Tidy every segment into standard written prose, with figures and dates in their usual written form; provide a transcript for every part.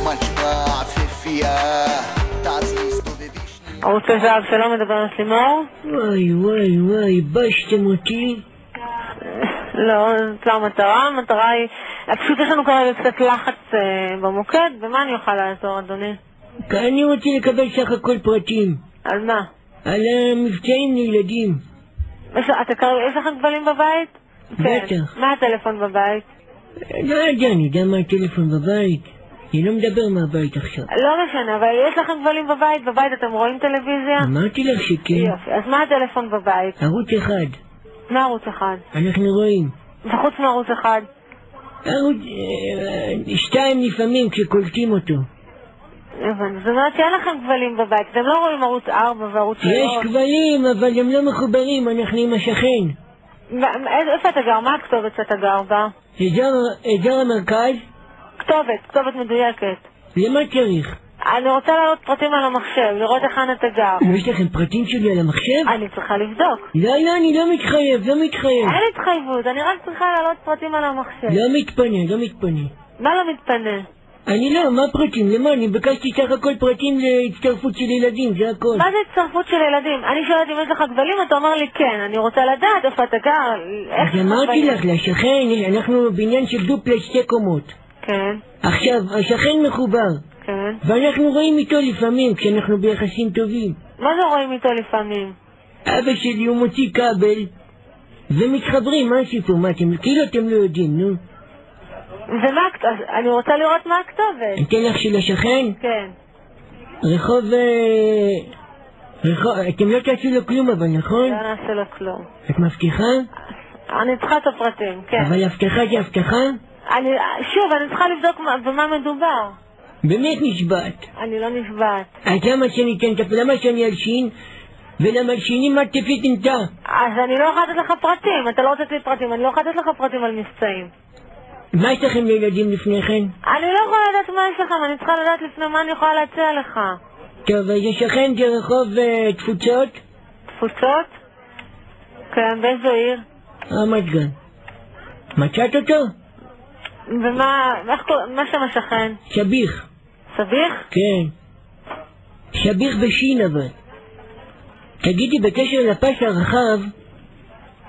משפע עפיפייה תעצמי סתובבי שנייה. ערוץ הזהב, שלום, מדבר לימור? וואי, בשתם אותי? לא, זאת לא המטרה, המטרה היא... פשוט יש לנו כרגע קצת לחץ במוקד, ומה אני אוכל לעזור, אדוני? אני רוצה לקבל סך הכל פרטים. על מה? על המבצעים לילדים. יש לכם כבלים בבית? בטח. מה הטלפון בבית? לא יודע, אני יודע מה הטלפון בבית. אני לא מדבר מהבית עכשיו. לא משנה, אבל יש לכם כבלים בבית? בבית אתם רואים טלוויזיה? אמרתי לך שכן. יופי, אז מה הטלפון בבית? ערוץ אחד. מה ערוץ אחד? אנחנו רואים. וחוץ מערוץ אחד? ערוץ... 2 לפעמים כשקולטים אותו. זאת אומרת שאין לכם כבלים בבית, אתם לא רואים ערוץ 4 וערוץ 3? יש כבלים, אבל הם לא מחוברים, אנחנו עם השכן. איפה אתה גר? מה הכתובת שאתה גר בה? אזור המרכז. כתובת מדויקת. למה צריך? אני רוצה להעלות פרטים על המחשב, לראות היכן אתה גר. יש לכם פרטים שלי על המחשב? אני צריכה לבדוק. לא, אני לא מתחייב. אין התחייבות, אני רק צריכה להעלות פרטים על המחשב. לא מתפנה. מה לא מתפנה? אני לא, מה פרטים? למה? אני ביקשתי סך הכל פרטים להצטרפות של ילדים, זה הכל. מה זה הצטרפות של ילדים? אני שואלת אם יש לך כבלים, אתה אומר לי כן. אני רוצה לדעת איפה אתה גר, איך... אז אמרתי לך, לשכן, אנחנו בעניין של דופלקס 2 קומות. כן. עכשיו, השכן מחובר. כן. ואנחנו רואים איתו לפעמים, כשאנחנו ביחסים טובים. מה זה רואים איתו לפעמים? אבא שלי הוא מוציא כבל, ומתחברים, מה הסיפור? מה אתם, כאילו אתם לא יודעים, נו. ומה, אני רוצה לראות מה הכתובת. אני אתן לך של השכן? כן. רחוב, אתם לא תעשו לו כלום אבל, נכון? לא נעשה לו כלום. את מבטיחה? אני צריכה את הפרטים, כן. אבל הבטחה זה הבטחה? שוב, אני צריכה לבדוק במה מדובר. באמת נשבעת. אני לא נשבעת. אז למה שאני אלשין? ולמלשינים מה תפית נטה? אז אני לא יכולה לתת לך פרטים, אתה לא רוצה לתת לי פרטים, אני לא יכולה לתת לך פרטים על מבצעים. מה יש לכם לילדים לפני כן? אני לא יכולה לדעת מה יש לכם, אני צריכה לדעת לפני מה אני יכולה להציע לך. טוב, אז השכן זה רחוב תפוצות? תפוצות? כן, באיזו עיר? רמת גן. מצאת אותו? ומה, מה שם השכן? שביך. סביך? כן. שביך בשין אבל. תגידי, בקשר לפס הרחב...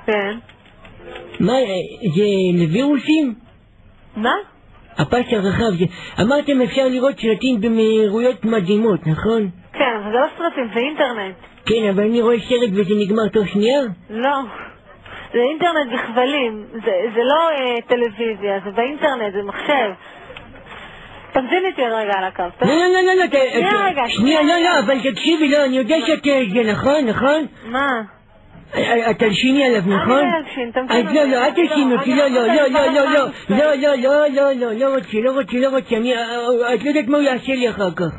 כן. מה, זה לווירוסים? מה? הפס הרחב זה... אמרתם אפשר לראות סרטים במהירויות מדהימות, נכון? כן, אבל זה לא סרטים, זה אינטרנט. כן, אבל אני רואה סרט וזה נגמר תוך שנייה? לא. זה אינטרנט בכבלים, זה לא טלוויזיה, זה באינטרנט, זה מחשב. תמזין איתי עוד רגע על הקו, טוב? לא, שנייה, לא, אבל תקשיבי, לא, אני יודע שאת זה, נכון? מה? את תלשיני עליו, נכון? אני אלשין, תמזין אז לא, אל תלשין אותי, לא רוצה, את לא יודעת מה הוא יעשה לי אחר כך.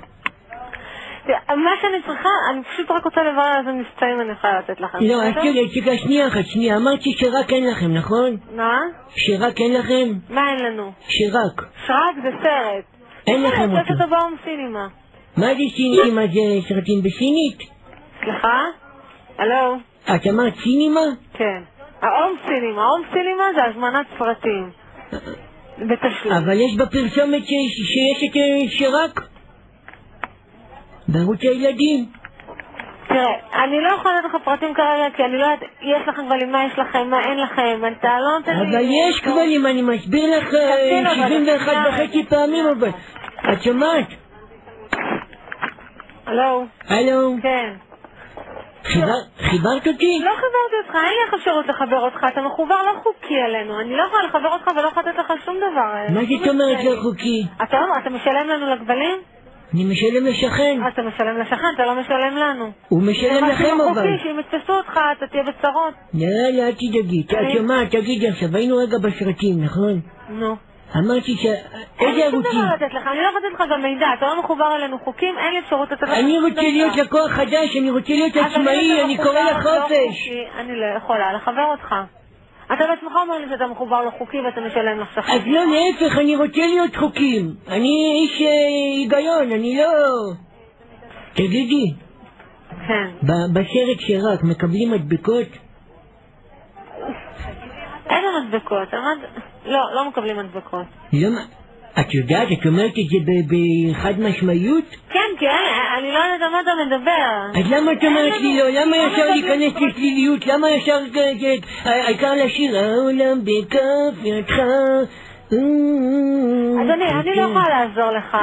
מה שאני צריכה, אני פשוט רק רוצה לברר איזה מבצעים אני יכולה לתת לכם. לא, אז תראה, שנייה, אמרתי שרק אין לכם, נכון? מה? שרק אין לכם? מה אין לנו? שרק זה סרט. אין לכם אותו. יש אותו באום סינימה. מה זה סינימה? זה סרטים בסינית? סליחה? הלו? את אמרת סינימה? כן. האום סינימה זה הזמנת סרטים. בתשלום. אבל יש בפרסומת שיש את שרק? בערוץ הילדים. תראה, אני לא יכולה לתת לך פרטים כרגע, כי אני לא יודעת, יש לכם כבלים, מה יש לכם, מה אין לכם, אתה לא נותן לי... אבל יש כבלים, אני מסביר לך 71.5 פעמים, אבל... את שומעת? הלו? כן. חיברת אותי? לא חברתי אותך, אין לי אפשרות לחבר אותך, אתה מחובר לא חוקי עלינו, אני לא יכולה לחבר אותך ולא יכולה לתת לך שום דבר. מה זאת אומרת לא חוקי? אתה משלם לנו לכבלים? אני משלם לשכן. אתה משלם לשכן, אתה לא משלם לנו. הוא משלם לכם אבל. זה חוקי, שאם יתפסו אותך אתה תהיה בצרות. לא, אל תדאגי. את שומעת, תגידי עכשיו, היינו רגע בסרטים, נכון? נו. אמרתי איזה ערוצים? אני לא יכולה לתת לך גם מידע, אתה לא מחובר אלינו חוקים, אין לי אפשרות לתת לך... אני רוצה להיות לקוח חדש, אני רוצה להיות עצמאי, אני קורא לחופש. אני לא יכולה לחבר אותך. אתה בעצמך אומר לי שאתה מחובר לא חוקי ואתה משלם לך שכר. אז לא, להפך, אני רוצה להיות חוקים. אני איש היגיון, אני לא... תגידי. כן. בסרט שרק מקבלים מדבקות? אין מדבקות, לא מקבלים מדבקות. למה? את יודעת, את אומרת את זה בחד משמעיות? כן, אני לא יודעת על מה אתה מדבר. אז למה את אומרת לי לא? למה ישר להיכנס לשליליות? למה ישר העיקר לשיר העולם בכף ידך? אדוני, אני לא יכולה לעזור לך.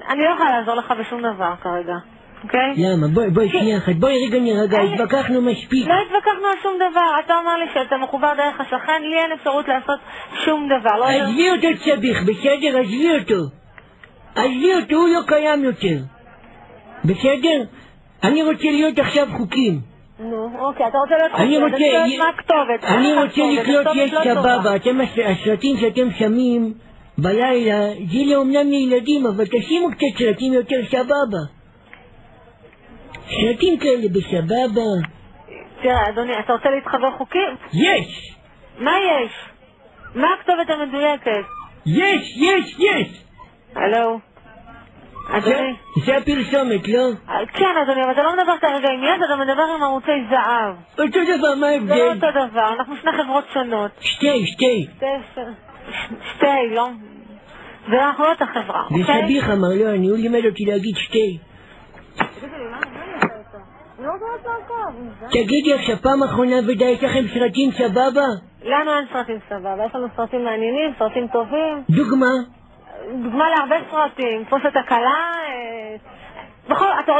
אני לא יכולה לעזור לך בשום דבר כרגע. אוקיי? למה? בואי שנייה אחת, בואי רגע נרגע, התווכחנו מספיק. לא התווכחנו על שום דבר. אתה אומר לי שאתה מחובר דרך השכן, לי אין אפשרות לעשות שום דבר. עזבי אותו צביך, בסדר? עזבי אותו, הוא לא קיים יותר. בסדר? אני רוצה להיות עכשיו חוקים. נו, אוקיי, אתה רוצה להיות חוקים, מה הכתובת? אני רוצה לקלוט יש סבבה. הסרטים שאתם שמים בלילה, זה לאומנם לילדים, אבל תשימו קצת סרטים יותר סבבה. סרטים כאלה בסבבה. תראה, אדוני, אתה רוצה להתחבר חוקים? יש! מה יש? מה הכתובת המדויקת? יש! הלו? אדוני? זה הפרסומת, לא? כן, אדוני, אבל אתה לא מדבר כרגע עם יד, אתה מדבר עם ערוצי זהב. אותו דבר, מה ההבדל? זה לא אותו דבר, אנחנו שני חברות שונות. שתי. לא? ואנחנו לא אותה חברה, אוקיי? זה סביך אמר, לא, הוא לימד אותי להגיד שתי. תגידי עכשיו, פעם אחרונה ודאי, יש לכם סרטים סבבה? לנו אין סרטים סבבה, יש לנו סרטים מעניינים, סרטים טובים. דוגמה להרבה סרטים, כמו שאתה קלה...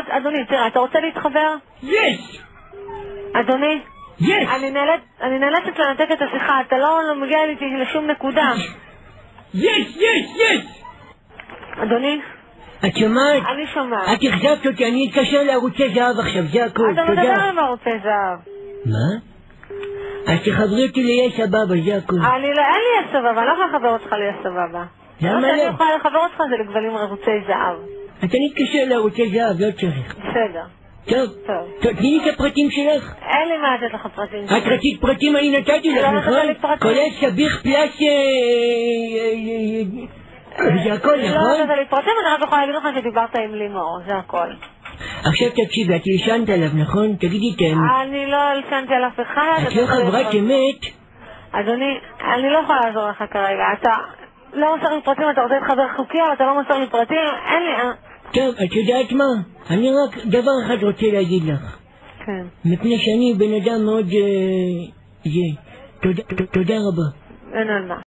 אדוני, תראה, אתה רוצה להתחבר? יש! אדוני? יש! אני נאלצת לנתק את השיחה, אתה לא מגיע לי לשום נקודה. יש! אדוני? את שומעת? אני שומעת. את החזבת אותי, אני אתקשר לערוצי זהב עכשיו, זה הכל, אתה מדבר עם ערוצי זהב. מה? אז תחברי אותי ליש סבבה, זה הכל. אין לי יש סבבה, אני לא יכולה לחבר אותך ליש סבבה. למה לא? אני יכולה לחבר אותך זה לגבלים ערוצי זהב. אתה נתקשר לערוצי זהב, לא צריך. בסדר. טוב, תני לי את הפרטים שלך. אין לי מה לתת לך פרטים. את רצית פרטים, אני נתתי לך, נכון? כולל סביך פלאס... זה הכל, נכון? לא נתת לי פרטים, אני רק יכולה להגיד לך שדיברת עם לימור, זה הכל. עכשיו תקשיבי, את הלשנת עליו, נכון? תגידי את האמת. אני לא הלשנתי על אף אחד. את לא חברת אמת? אדוני, אני לא יכולה לעזור לך כרגע. אתה לא מוסר לי פרטים, אתה רוצה להתחבר חוקי, אבל אתה לא מוסר לי פרטים, אין לי... טוב, את יודעת מה? אני רק דבר אחד רוצה להגיד לך. כן. מפני שאני בן אדם מאוד... תודה רבה. אין על מה.